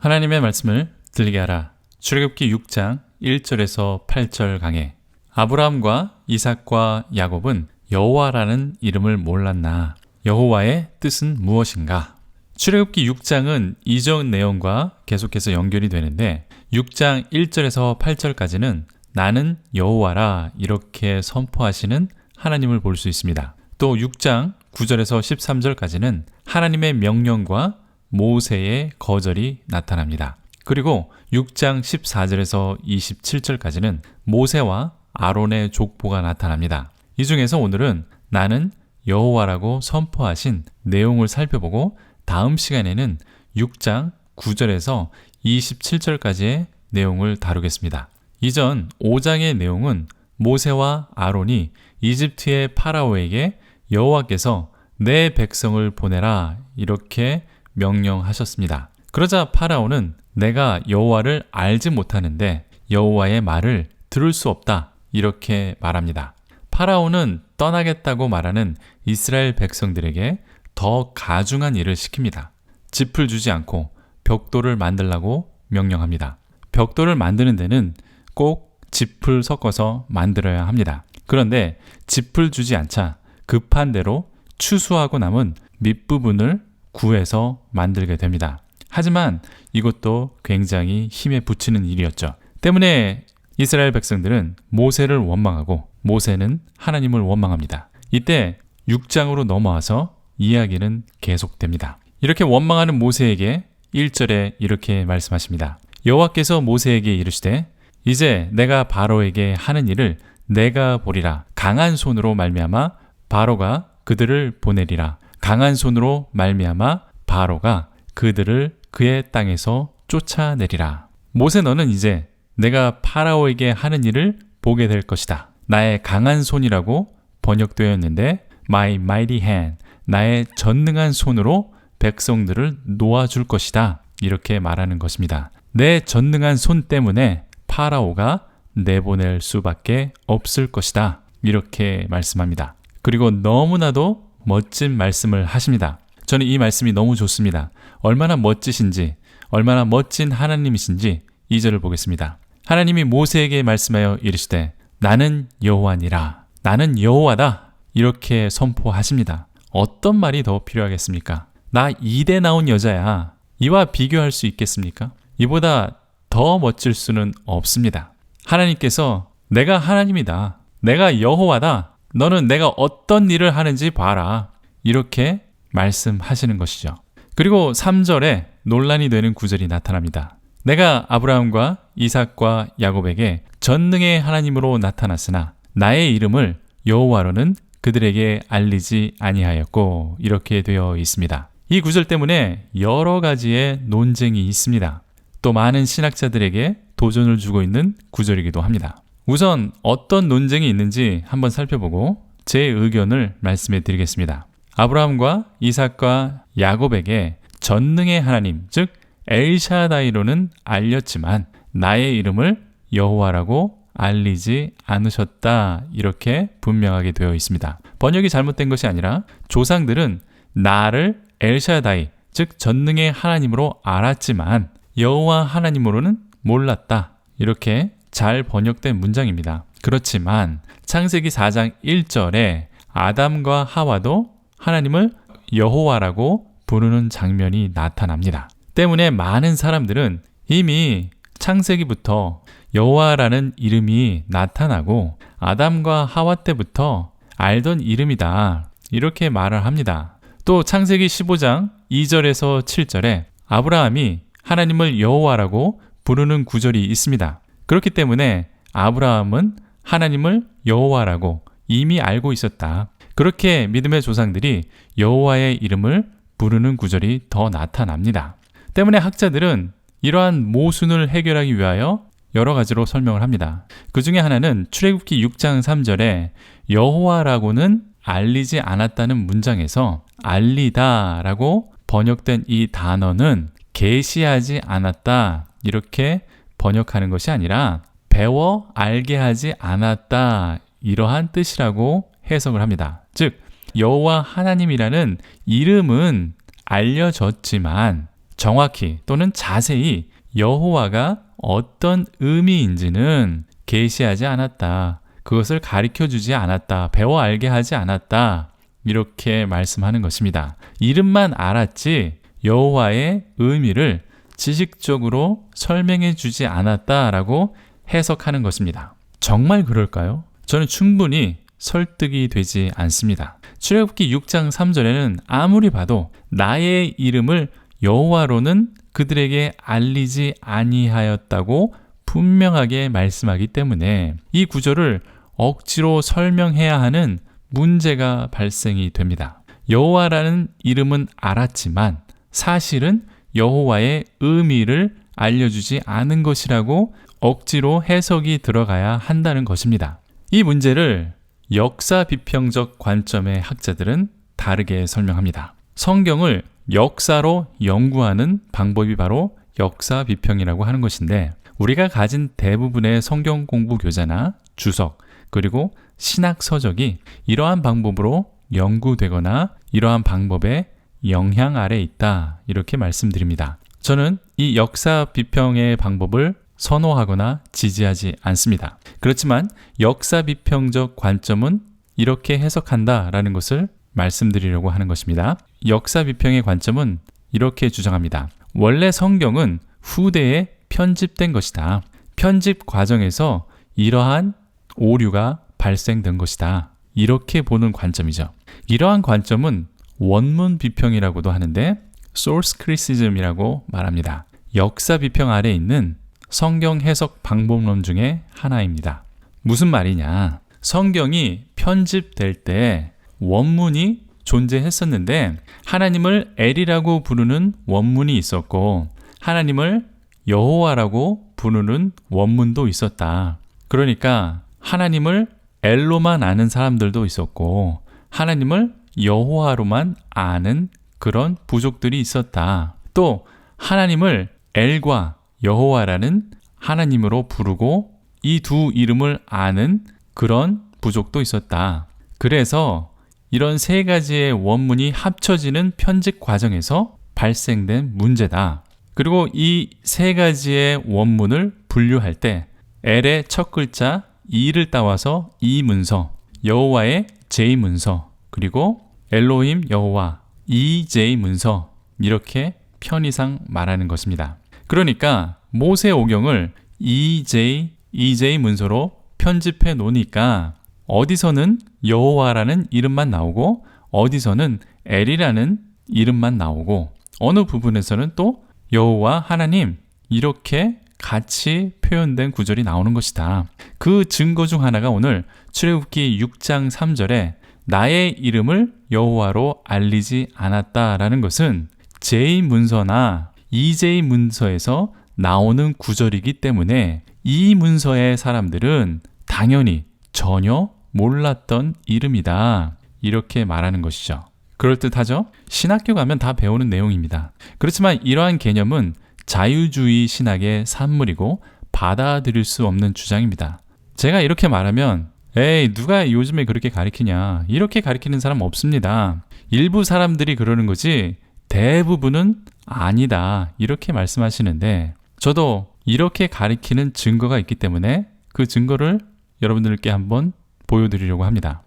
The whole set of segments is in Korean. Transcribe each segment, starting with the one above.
하나님의 말씀을 들리게 하라. 출애굽기 6장 1절에서 8절 강해. 아브라함과 이삭과 야곱은 여호와라는 이름을 몰랐나? 여호와의 뜻은 무엇인가? 출애굽기 6장은 이전 내용과 계속해서 연결이 되는데 6장 1절에서 8절까지는 나는 여호와라 이렇게 선포하시는 하나님을 볼 수 있습니다. 또 6장 9절에서 13절까지는 하나님의 명령과 모세의 거절이 나타납니다. 그리고 6장 14절에서 27절까지는 모세와 아론의 족보가 나타납니다. 이 중에서 오늘은 나는 여호와라고 선포하신 내용을 살펴보고 다음 시간에는 6장 9절에서 27절까지의 내용을 다루겠습니다. 이전 5장의 내용은 모세와 아론이 이집트의 파라오에게 여호와께서 내 백성을 보내라 이렇게 명령하셨습니다. 그러자 파라오는 내가 여호와를 알지 못하는데 여호와의 말을 들을 수 없다 이렇게 말합니다. 파라오는 떠나겠다고 말하는 이스라엘 백성들에게 더 가중한 일을 시킵니다. 짚을 주지 않고 벽돌을 만들라고 명령합니다. 벽돌을 만드는 데는 꼭 짚을 섞어서 만들어야 합니다. 그런데 짚을 주지 않자 급한 대로 추수하고 남은 밑부분을 구해서 만들게 됩니다. 하지만 이것도 굉장히 힘에 부치는 일이었죠. 때문에 이스라엘 백성들은 모세를 원망하고 모세는 하나님을 원망합니다. 이때 6장으로 넘어와서 이야기는 계속됩니다. 이렇게 원망하는 모세에게 1절에 이렇게 말씀하십니다. 여호와께서 모세에게 이르시되 이제 내가 바로에게 하는 일을 내가 보리라. 강한 손으로 말미암아 바로가 그들을 보내리라. 강한 손으로 말미암아 바로가 그들을 그의 땅에서 쫓아내리라. 모세 너는 이제 내가 파라오에게 하는 일을 보게 될 것이다. 나의 강한 손이라고 번역되었는데 My mighty hand, 나의 전능한 손으로 백성들을 놓아줄 것이다. 이렇게 말하는 것입니다. 내 전능한 손 때문에 파라오가 내보낼 수밖에 없을 것이다. 이렇게 말씀합니다. 그리고 너무나도 멋진 말씀을 하십니다. 저는 이 말씀이 너무 좋습니다. 얼마나 멋지신지, 얼마나 멋진 하나님이신지 2절을 보겠습니다. 하나님이 모세에게 말씀하여 이르시되 나는 여호와니라. 나는 여호와다. 이렇게 선포하십니다. 어떤 말이 더 필요하겠습니까? 나 이대 나온 여자야. 이와 비교할 수 있겠습니까? 이보다 더 멋질 수는 없습니다. 하나님께서 내가 하나님이다. 내가 여호와다. 너는 내가 어떤 일을 하는지 봐라. 이렇게 말씀하시는 것이죠. 그리고 3절에 논란이 되는 구절이 나타납니다. 내가 아브라함과 이삭과 야곱에게 전능의 하나님으로 나타났으나 나의 이름을 여호와로는 그들에게 알리지 아니하였고 이렇게 되어 있습니다. 이 구절 때문에 여러 가지의 논쟁이 있습니다. 또 많은 신학자들에게 도전을 주고 있는 구절이기도 합니다. 우선 어떤 논쟁이 있는지 한번 살펴보고 제 의견을 말씀해 드리겠습니다. 아브라함과 이삭과 야곱에게 전능의 하나님, 즉 엘샤다이로는 알렸지만 나의 이름을 여호와라고 알리지 않으셨다. 이렇게 분명하게 되어 있습니다. 번역이 잘못된 것이 아니라 조상들은 나를 엘샤다이, 즉 전능의 하나님으로 알았지만 여호와 하나님으로는 몰랐다. 이렇게 잘 번역된 문장입니다. 그렇지만 창세기 4장 1절에 아담과 하와도 하나님을 여호와라고 부르는 장면이 나타납니다. 때문에 많은 사람들은 이미 창세기부터 여호와라는 이름이 나타나고 아담과 하와 때부터 알던 이름이다. 이렇게 말을 합니다. 또 창세기 15장 2절에서 7절에 아브라함이 하나님을 여호와라고 부르는 구절이 있습니다. 그렇기 때문에 아브라함은 하나님을 여호와라고 이미 알고 있었다. 그렇게 믿음의 조상들이 여호와의 이름을 부르는 구절이 더 나타납니다. 때문에 학자들은 이러한 모순을 해결하기 위하여 여러 가지로 설명을 합니다. 그 중에 하나는 출애굽기 6장 3절에 여호와라고는 알리지 않았다는 문장에서 알리다라고 번역된 이 단어는 계시하지 않았다 이렇게 번역하는 것이 아니라 배워 알게 하지 않았다 이러한 뜻이라고 해석을 합니다. 즉 여호와 하나님이라는 이름은 알려졌지만 정확히 또는 자세히 여호와가 어떤 의미인지는 계시하지 않았다. 그것을 가르쳐 주지 않았다. 배워 알게 하지 않았다. 이렇게 말씀하는 것입니다. 이름만 알았지 여호와의 의미를 지식적으로 설명해 주지 않았다라고 해석하는 것입니다. 정말 그럴까요? 저는 충분히 설득이 되지 않습니다. 출애굽기 6장 3절에는 아무리 봐도 나의 이름을 여호와로는 그들에게 알리지 아니하였다고 분명하게 말씀하기 때문에 이 구절을 억지로 설명해야 하는 문제가 발생이 됩니다. 여호와라는 이름은 알았지만 사실은 여호와의 의미를 알려주지 않은 것이라고 억지로 해석이 들어가야 한다는 것입니다. 이 문제를 역사 비평적 관점의 학자들은 다르게 설명합니다. 성경을 역사로 연구하는 방법이 바로 역사 비평이라고 하는 것인데 우리가 가진 대부분의 성경 공부 교재나 주석 그리고 신학 서적이 이러한 방법으로 연구되거나 이러한 방법의 영향 아래 있다 이렇게 말씀드립니다. 저는 이 역사 비평의 방법을 선호하거나 지지하지 않습니다. 그렇지만 역사 비평적 관점은 이렇게 해석한다라는 것을 말씀드리려고 하는 것입니다. 역사 비평의 관점은 이렇게 주장합니다. 원래 성경은 후대에 편집된 것이다. 편집 과정에서 이러한 오류가 발생된 것이다. 이렇게 보는 관점이죠. 이러한 관점은 원문 비평이라고도 하는데 source criticism이라고 말합니다. 역사 비평 아래 있는 성경 해석 방법론 중에 하나입니다. 무슨 말이냐? 성경이 편집될 때 원문이 존재했었는데 하나님을 엘이라고 부르는 원문이 있었고 하나님을 여호와라고 부르는 원문도 있었다. 그러니까 하나님을 엘로만 아는 사람들도 있었고 하나님을 여호와로만 아는 그런 부족들이 있었다. 또 하나님을 엘과 여호와라는 하나님으로 부르고 이 두 이름을 아는 그런 부족도 있었다. 그래서 이런 세 가지의 원문이 합쳐지는 편집 과정에서 발생된 문제다. 그리고 이 세 가지의 원문을 분류할 때 엘의 첫 글자 E를 따와서 E 문서, 여호와의 J 문서, 그리고 엘로힘 여호와 EJ 문서 이렇게 편의상 말하는 것입니다. 그러니까 모세오경을 EJ 문서로 편집해 놓으니까 어디서는 여호와라는 이름만 나오고 어디서는 엘이라는 이름만 나오고 어느 부분에서는 또 여호와 하나님 이렇게 같이 표현된 구절이 나오는 것이다. 그 증거 중 하나가 오늘 출애굽기 6장 3절에 나의 이름을 여호와로 알리지 않았다라는 것은 J 문서나 EJ 문서에서 나오는 구절이기 때문에 이 문서의 사람들은 당연히 전혀 몰랐던 이름이다. 이렇게 말하는 것이죠. 그럴듯하죠? 신학교 가면 다 배우는 내용입니다. 그렇지만 이러한 개념은 자유주의 신학의 산물이고 받아들일 수 없는 주장입니다. 제가 이렇게 말하면 에이 누가 요즘에 그렇게 가르치냐 이렇게 가르치는 사람 없습니다. 일부 사람들이 그러는 거지 대부분은 아니다 이렇게 말씀하시는데 저도 이렇게 가르치는 증거가 있기 때문에 그 증거를 여러분들께 한번 보여드리려고 합니다.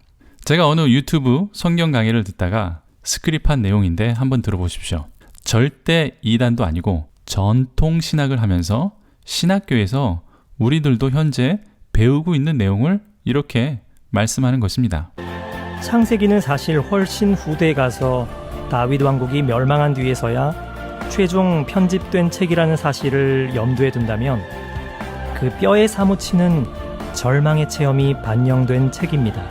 제가 어느 유튜브 성경 강의를 듣다가 스크립한 내용인데 한번 들어보십시오. 절대 이단도 아니고 전통 신학을 하면서 신학교에서 우리들도 현재 배우고 있는 내용을 이렇게 말씀하는 것입니다. 창세기는 사실 훨씬 후대에 가서 다윗 왕국이 멸망한 뒤에서야 최종 편집된 책이라는 사실을 염두에 둔다면 그 뼈에 사무치는 절망의 체험이 반영된 책입니다.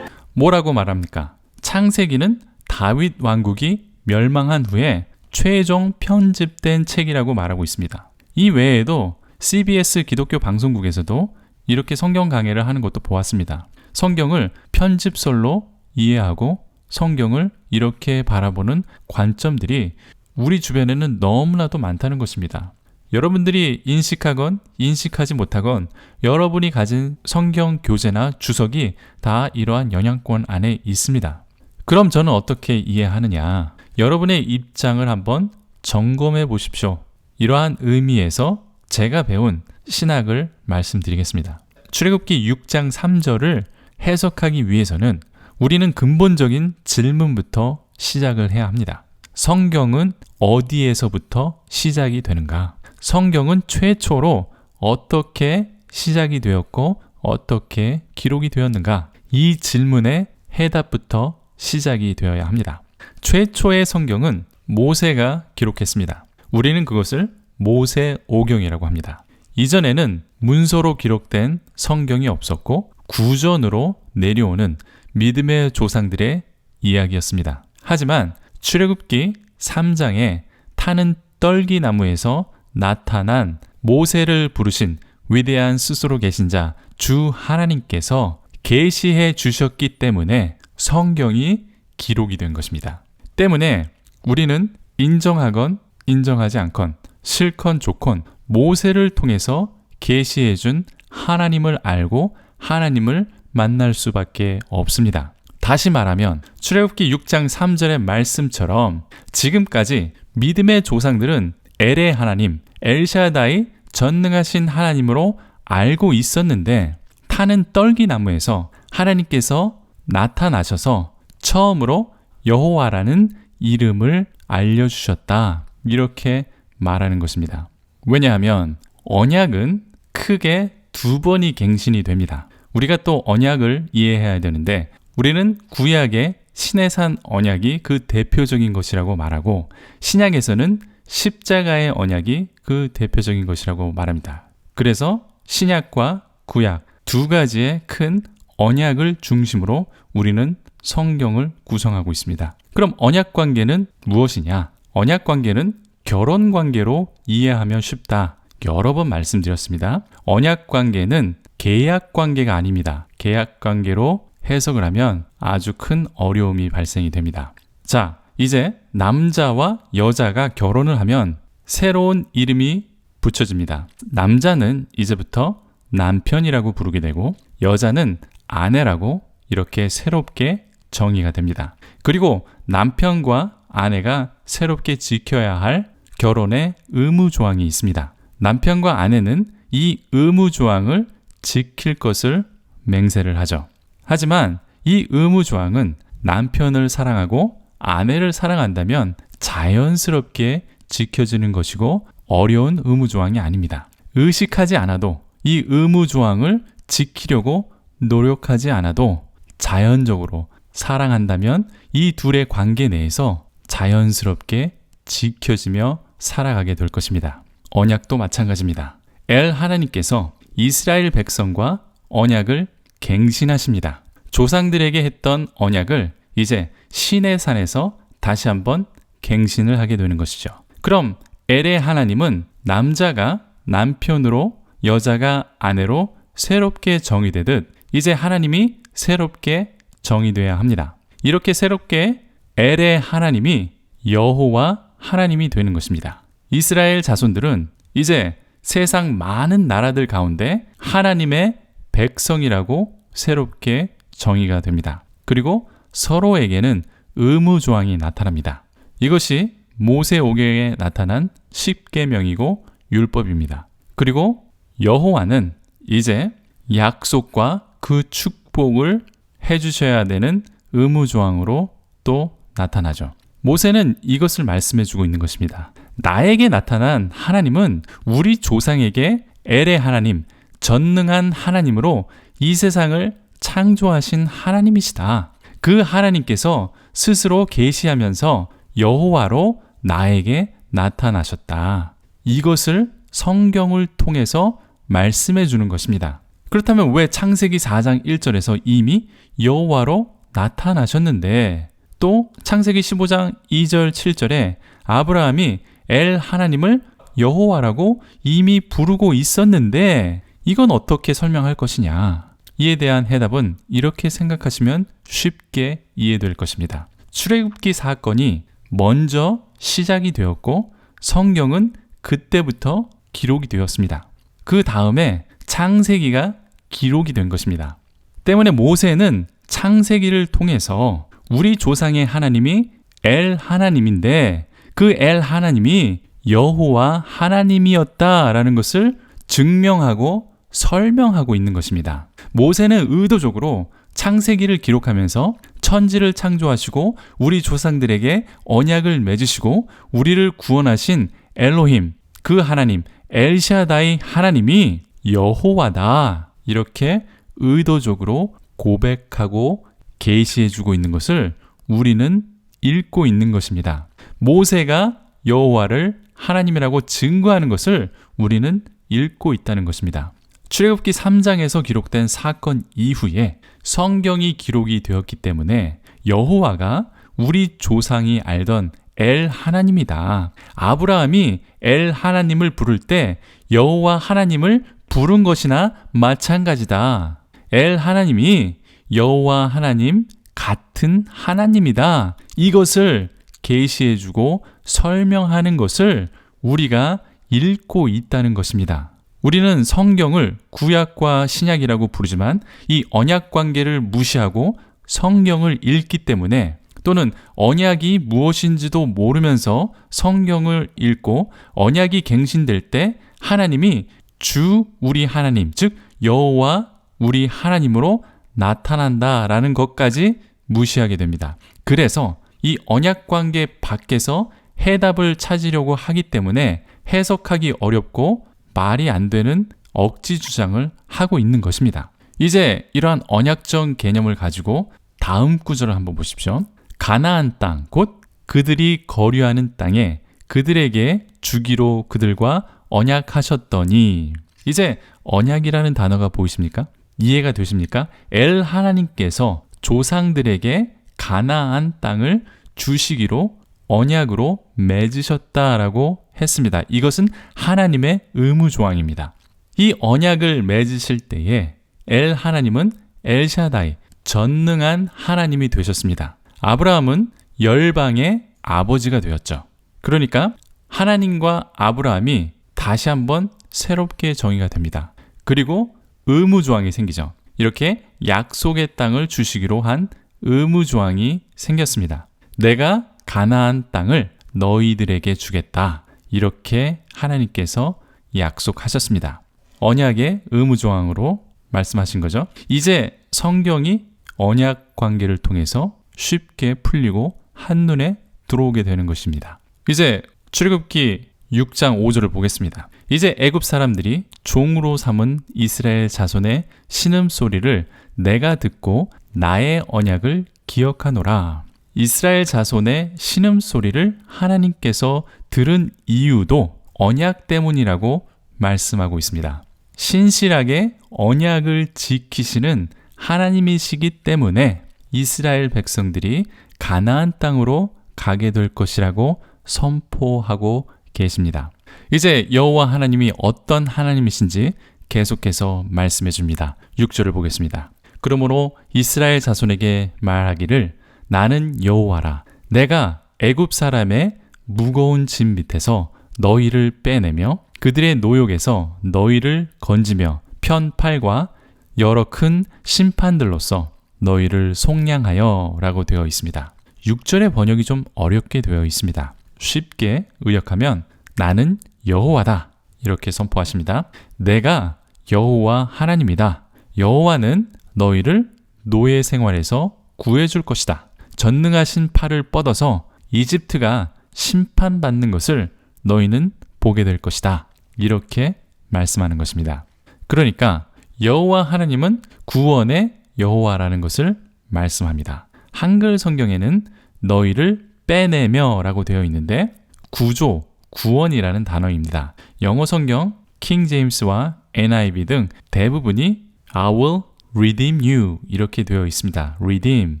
뭐라고 말합니까? 창세기는 다윗 왕국이 멸망한 후에 최종 편집된 책이라고 말하고 있습니다. 이 외에도 CBS 기독교 방송국에서도 이렇게 성경 강해를 하는 것도 보았습니다. 성경을 편집설로 이해하고 성경을 이렇게 바라보는 관점들이 우리 주변에는 너무나도 많다는 것입니다. 여러분들이 인식하건 인식하지 못하건 여러분이 가진 성경 교재나 주석이 다 이러한 영향권 안에 있습니다. 그럼 저는 어떻게 이해하느냐? 여러분의 입장을 한번 점검해 보십시오. 이러한 의미에서 제가 배운 신학을 말씀드리겠습니다. 출애굽기 6장 3절을 해석하기 위해서는 우리는 근본적인 질문부터 시작을 해야 합니다. 성경은 어디에서부터 시작이 되는가? 성경은 최초로 어떻게 시작이 되었고 어떻게 기록이 되었는가? 이 질문의 해답부터 시작이 되어야 합니다. 최초의 성경은 모세가 기록했습니다. 우리는 그것을 모세오경이라고 합니다. 이전에는 문서로 기록된 성경이 없었고 구전으로 내려오는 믿음의 조상들의 이야기였습니다. 하지만 출애굽기 3장에 타는 떨기나무에서 나타난 모세를 부르신 위대한 스스로 계신 자 주 하나님께서 계시해 주셨기 때문에 성경이 기록이 된 것입니다. 때문에 우리는 인정하건 인정하지 않건 싫건 좋건 모세를 통해서 계시해 준 하나님을 알고 하나님을 만날 수밖에 없습니다. 다시 말하면 출애굽기 6장 3절의 말씀처럼 지금까지 믿음의 조상들은 엘의 하나님, 엘샤다이 전능하신 하나님으로 알고 있었는데 타는 떨기나무에서 하나님께서 나타나셔서 처음으로 여호와라는 이름을 알려주셨다. 이렇게 말하는 것입니다. 왜냐하면 언약은 크게 두 번이 갱신이 됩니다. 우리가 또 언약을 이해해야 되는데 우리는 구약의 시내산 언약이 그 대표적인 것이라고 말하고 신약에서는 십자가의 언약이 그 대표적인 것이라고 말합니다. 그래서 신약과 구약 두 가지의 큰 언약을 중심으로 우리는 성경을 구성하고 있습니다. 그럼 언약 관계는 무엇이냐? 언약 관계는 결혼 관계로 이해하면 쉽다. 여러 번 말씀드렸습니다. 언약 관계는 계약 관계가 아닙니다. 계약 관계로 해석을 하면 아주 큰 어려움이 발생이 됩니다. 자, 이제 남자와 여자가 결혼을 하면 새로운 이름이 붙여집니다. 남자는 이제부터 남편이라고 부르게 되고 여자는 아내라고 이렇게 새롭게 정의가 됩니다. 그리고 남편과 아내가 새롭게 지켜야 할 결혼의 의무 조항이 있습니다. 남편과 아내는 이 의무 조항을 지킬 것을 맹세를 하죠. 하지만 이 의무 조항은 남편을 사랑하고 아내를 사랑한다면 자연스럽게 지켜지는 것이고 어려운 의무 조항이 아닙니다. 의식하지 않아도 이 의무 조항을 지키려고 노력하지 않아도 자연적으로 사랑한다면 이 둘의 관계 내에서 자연스럽게 지켜지며 살아가게 될 것입니다. 언약도 마찬가지입니다. 엘 하나님께서 이스라엘 백성과 언약을 갱신하십니다. 조상들에게 했던 언약을 이제 시내산에서 다시 한번 갱신을 하게 되는 것이죠. 그럼 엘의 하나님은 남자가 남편으로 여자가 아내로 새롭게 정의되듯 이제 하나님이 새롭게 정의되어야 합니다. 이렇게 새롭게 엘의 하나님이 여호와 하나님이 되는 것입니다. 이스라엘 자손들은 이제 세상 많은 나라들 가운데 하나님의 백성이라고 새롭게 정의가 됩니다. 그리고 서로에게는 의무 조항이 나타납니다. 이것이 모세오경에 나타난 십계명이고 율법입니다. 그리고 여호와는 이제 약속과 그 축복을 해주셔야 되는 의무 조항으로 또 나타나죠. 모세는 이것을 말씀해 주고 있는 것입니다. 나에게 나타난 하나님은 우리 조상에게 엘의 하나님, 전능한 하나님으로 이 세상을 창조하신 하나님이시다. 그 하나님께서 스스로 계시하면서 여호와로 나에게 나타나셨다. 이것을 성경을 통해서 말씀해 주는 것입니다. 그렇다면 왜 창세기 4장 1절에서 이미 여호와로 나타나셨는데 또 창세기 15장 2절 7절에 아브라함이 엘 하나님을 여호와라고 이미 부르고 있었는데 이건 어떻게 설명할 것이냐? 이에 대한 해답은 이렇게 생각하시면 쉽게 이해될 것입니다. 출애굽기 사건이 먼저 시작이 되었고 성경은 그때부터 기록이 되었습니다. 그 다음에 창세기가 기록이 된 것입니다. 때문에 모세는 창세기를 통해서 우리 조상의 하나님이 엘 하나님인데 그 엘 하나님이 여호와 하나님이었다라는 것을 증명하고 설명하고 있는 것입니다. 모세는 의도적으로 창세기를 기록하면서 천지를 창조하시고 우리 조상들에게 언약을 맺으시고 우리를 구원하신 엘로힘, 그 하나님, 엘샤다이 하나님이 여호와다, 이렇게 의도적으로 고백하고 계시해주고 있는 것을 우리는 읽고 있는 것입니다. 모세가 여호와를 하나님이라고 증거하는 것을 우리는 읽고 있다는 것입니다. 출애굽기 3장에서 기록된 사건 이후에 성경이 기록이 되었기 때문에 여호와가 우리 조상이 알던 엘 하나님이다. 아브라함이 엘 하나님을 부를 때 여호와 하나님을 부른 것이나 마찬가지다. 엘 하나님이 여호와 하나님 같은 하나님이다. 이것을 계시해주고 설명하는 것을 우리가 읽고 있다는 것입니다. 우리는 성경을 구약과 신약이라고 부르지만 이 언약 관계를 무시하고 성경을 읽기 때문에, 또는 언약이 무엇인지도 모르면서 성경을 읽고 언약이 갱신될 때 하나님이 주 우리 하나님, 즉 여호와 우리 하나님으로 나타난다라는 것까지 무시하게 됩니다. 그래서 이 언약 관계 밖에서 해답을 찾으려고 하기 때문에 해석하기 어렵고 말이 안 되는 억지 주장을 하고 있는 것입니다. 이제 이러한 언약적 개념을 가지고 다음 구절을 한번 보십시오. 가나안 땅, 곧 그들이 거류하는 땅에 그들에게 주기로 그들과 언약하셨더니, 이제 언약이라는 단어가 보이십니까? 이해가 되십니까? 엘 하나님께서 조상들에게 가나안 땅을 주시기로 언약으로 맺으셨다라고 했습니다. 이것은 하나님의 의무조항입니다. 이 언약을 맺으실 때에 엘 하나님은 엘샤다이, 전능한 하나님이 되셨습니다. 아브라함은 열방의 아버지가 되었죠. 그러니까 하나님과 아브라함이 다시 한번 새롭게 정의가 됩니다. 그리고 의무조항이 생기죠. 이렇게 약속의 땅을 주시기로 한 의무조항이 생겼습니다. 내가 가나안 땅을 너희들에게 주겠다, 이렇게 하나님께서 약속하셨습니다. 언약의 의무조항으로 말씀하신 거죠. 이제 성경이 언약 관계를 통해서 쉽게 풀리고 한눈에 들어오게 되는 것입니다. 이제 출애굽기 6장 5절을 보겠습니다. 이제 애굽 사람들이 종으로 삼은 이스라엘 자손의 신음소리를 내가 듣고 나의 언약을 기억하노라. 이스라엘 자손의 신음소리를 하나님께서 들은 이유도 언약 때문이라고 말씀하고 있습니다. 신실하게 언약을 지키시는 하나님이시기 때문에 이스라엘 백성들이 가나안 땅으로 가게 될 것이라고 선포하고 계십니다. 이제 여호와 하나님이 어떤 하나님이신지 계속해서 말씀해 줍니다. 6절을 보겠습니다. 그러므로 이스라엘 자손에게 말하기를 나는 여호와라. 내가 애굽 사람의 무거운 짐 밑에서 너희를 빼내며 그들의 노역에서 너희를 건지며 편팔과 여러 큰 심판들로서 너희를 속량하여 라고 되어 있습니다. 6절의 번역이 좀 어렵게 되어 있습니다. 쉽게 의역하면 나는 여호와다, 이렇게 선포하십니다. 내가 여호와 하나님이다. 여호와는 너희를 노예 생활에서 구해줄 것이다. 전능하신 팔을 뻗어서 이집트가 심판받는 것을 너희는 보게 될 것이다, 이렇게 말씀하는 것입니다. 그러니까 여호와 하나님은 구원의 여호와라는 것을 말씀합니다. 한글 성경에는 너희를 빼내며 라고 되어 있는데 구조, 구원이라는 단어입니다. 영어 성경 킹 제임스와 NIV 등 대부분이 I will redeem you 이렇게 되어 있습니다. redeem,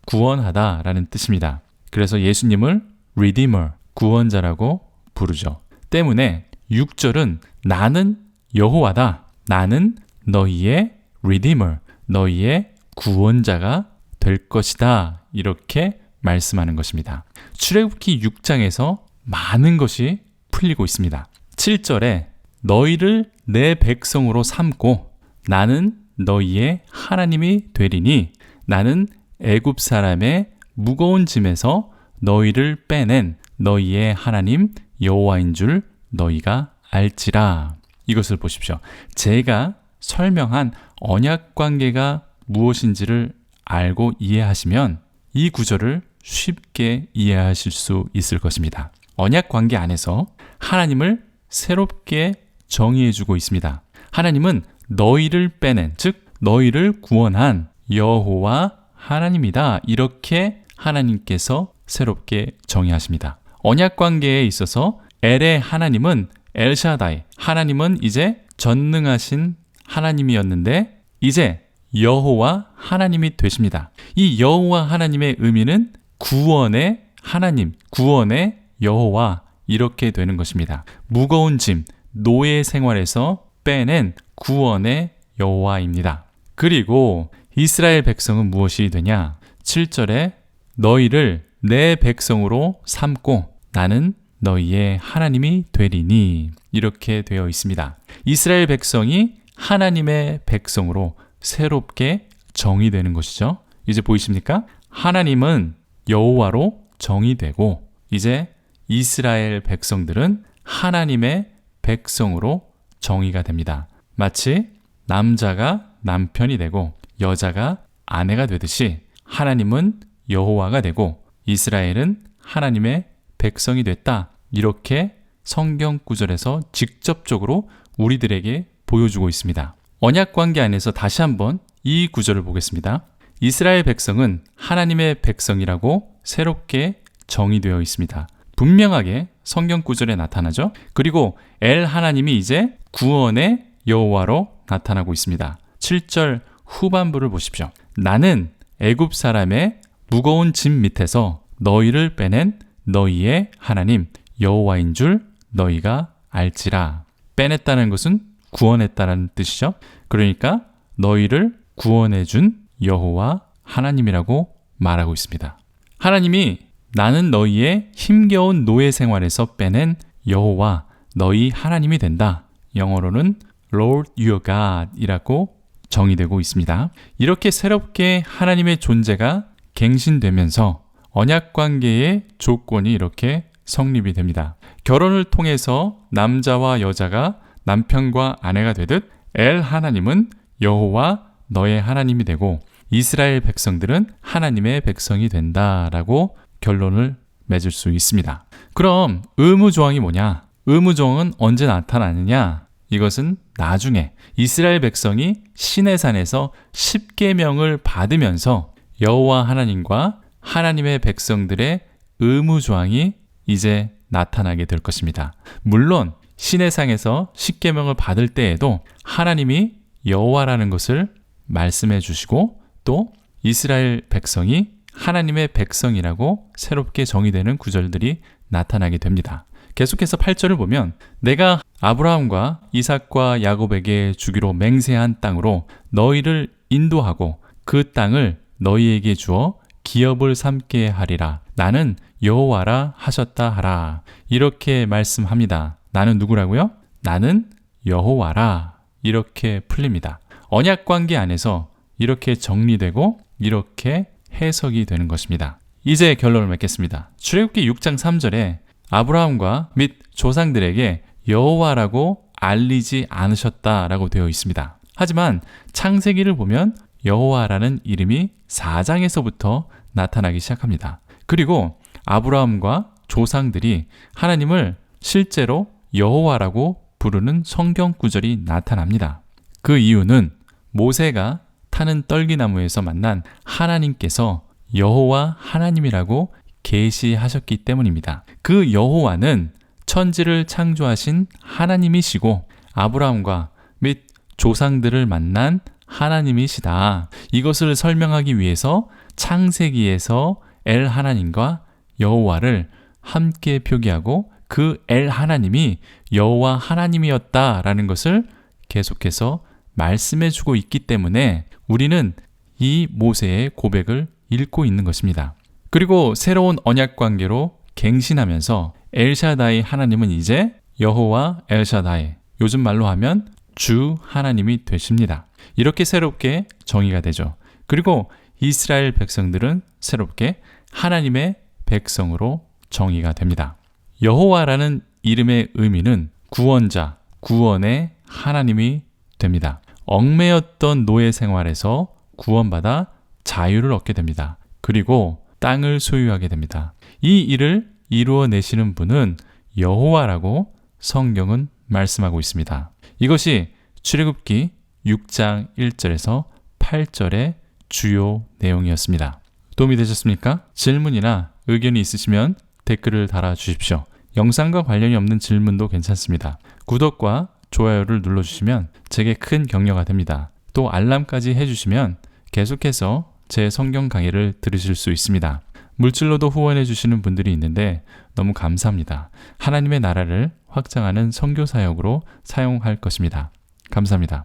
구원하다 라는 뜻입니다. 그래서 예수님을 redeemer, 구원자라고 부르죠. 때문에 6절은 나는 여호와다. 나는 너희의 redeemer, 너희의 구원자가 될 것이다, 이렇게 말씀하는 것입니다. 출애굽기 6장에서 많은 것이 풀리고 있습니다. 7절에 너희를 내 백성으로 삼고 나는 너희의 하나님이 되리니 나는 애굽 사람의 무거운 짐에서 너희를 빼낸 너희의 하나님 여호와인 줄 너희가 알지라. 이것을 보십시오. 제가 설명한 언약 관계가 무엇인지를 알고 이해하시면 이 구절을 쉽게 이해하실 수 있을 것입니다. 언약 관계 안에서 하나님을 새롭게 정의해주고 있습니다. 하나님은 너희를 빼낸, 즉 너희를 구원한 여호와 하나님이다. 이렇게 하나님께서 새롭게 정의하십니다. 언약 관계에 있어서 엘의 하나님은 엘샤다이, 하나님은 이제 전능하신 하나님이었는데 이제 여호와 하나님이 되십니다. 이 여호와 하나님의 의미는 구원의 하나님, 구원의 여호와 이렇게 되는 것입니다. 무거운 짐, 노예 생활에서 빼낸 구원의 여호와입니다. 그리고 이스라엘 백성은 무엇이 되냐? 7절에 너희를 내 백성으로 삼고 나는 너희의 하나님이 되리니 이렇게 되어 있습니다. 이스라엘 백성이 하나님의 백성으로 새롭게 정의되는 것이죠. 이제 보이십니까? 하나님은 여호와로 정의되고 이제 이스라엘 백성들은 하나님의 백성으로 정의가 됩니다. 마치 남자가 남편이 되고 여자가 아내가 되듯이 하나님은 여호와가 되고 이스라엘은 하나님의 백성이 됐다. 이렇게 성경 구절에서 직접적으로 우리들에게 보여주고 있습니다. 언약 관계 안에서 다시 한번 이 구절을 보겠습니다. 이스라엘 백성은 하나님의 백성이라고 새롭게 정의되어 있습니다. 분명하게 성경 구절에 나타나죠. 그리고 엘 하나님이 이제 구원의 여호와로 나타나고 있습니다. 7절 후반부를 보십시오. 나는 애굽 사람의 무거운 짐 밑에서 너희를 빼낸 너희의 하나님 여호와인 줄 너희가 알지라. 빼냈다는 것은 구원했다는 뜻이죠. 그러니까 너희를 구원해준 여호와 하나님이라고 말하고 있습니다. 하나님이 나는 너희의 힘겨운 노예 생활에서 빼낸 여호와 너희 하나님이 된다. 영어로는 Lord your God 이라고 정의되고 있습니다. 이렇게 새롭게 하나님의 존재가 갱신되면서 언약관계의 조건이 이렇게 성립이 됩니다. 결혼을 통해서 남자와 여자가 남편과 아내가 되듯 엘 하나님은 여호와 너의 하나님이 되고 이스라엘 백성들은 하나님의 백성이 된다라고 결론을 맺을 수 있습니다. 그럼 의무조항이 뭐냐? 의무조항은 언제 나타나느냐? 이것은 나중에 이스라엘 백성이 시내산에서 10계명을 받으면서 여호와 하나님과 하나님의 백성들의 의무조항이 이제 나타나게 될 것입니다. 물론 시내상에서 10계명을 받을 때에도 하나님이 여호와라는 것을 말씀해 주시고 또 이스라엘 백성이 하나님의 백성이라고 새롭게 정의되는 구절들이 나타나게 됩니다. 계속해서 8절을 보면 내가 아브라함과 이삭과 야곱에게 주기로 맹세한 땅으로 너희를 인도하고 그 땅을 너희에게 주어 기업을 삼게 하리라. 나는 여호와라 하셨다 하라. 이렇게 말씀합니다. 나는 누구라고요? 나는 여호와라. 이렇게 풀립니다. 언약관계 안에서 이렇게 정리되고 이렇게 해석이 되는 것입니다. 이제 결론을 맺겠습니다. 출애굽기 6장 3절에 아브라함과 및 조상들에게 여호와라고 알리지 않으셨다라고 되어 있습니다. 하지만 창세기를 보면 여호와라는 이름이 4장에서부터 나타나기 시작합니다. 그리고 아브라함과 조상들이 하나님을 실제로 여호와라고 부르는 성경 구절이 나타납니다. 그 이유는 모세가 타는 떨기나무에서 만난 하나님께서 여호와 하나님이라고 계시하셨기 때문입니다. 그 여호와는 천지를 창조하신 하나님이시고 아브라함과 및 조상들을 만난 하나님이시다. 이것을 설명하기 위해서 창세기에서 엘 하나님과 여호와를 함께 표기하고 그 엘 하나님이 여호와 하나님이었다라는 것을 계속해서 말씀해 주고 있기 때문에 우리는 이 모세의 고백을 읽고 있는 것입니다. 그리고 새로운 언약 관계로 갱신하면서 엘샤다이 하나님은 이제 여호와 엘샤다이, 요즘 말로 하면 주 하나님이 되십니다. 이렇게 새롭게 정의가 되죠. 그리고 이스라엘 백성들은 새롭게 하나님의 백성으로 정의가 됩니다. 여호와라는 이름의 의미는 구원자, 구원의 하나님이 됩니다. 얽매였던 노예 생활에서 구원받아 자유를 얻게 됩니다. 그리고 땅을 소유하게 됩니다. 이 일을 이루어내시는 분은 여호와라고 성경은 말씀하고 있습니다. 이것이 출애굽기 6장 1절에서 8절의 주요 내용이었습니다. 도움이 되셨습니까? 질문이나 의견이 있으시면 댓글을 달아주십시오. 영상과 관련이 없는 질문도 괜찮습니다. 구독과 좋아요를 눌러주시면 제게 큰 격려가 됩니다. 또 알람까지 해주시면 계속해서 제 성경 강의를 들으실 수 있습니다. 물질로도 후원해 주시는 분들이 있는데 너무 감사합니다. 하나님의 나라를 확장하는 선교 사역으로 사용할 것입니다. 감사합니다.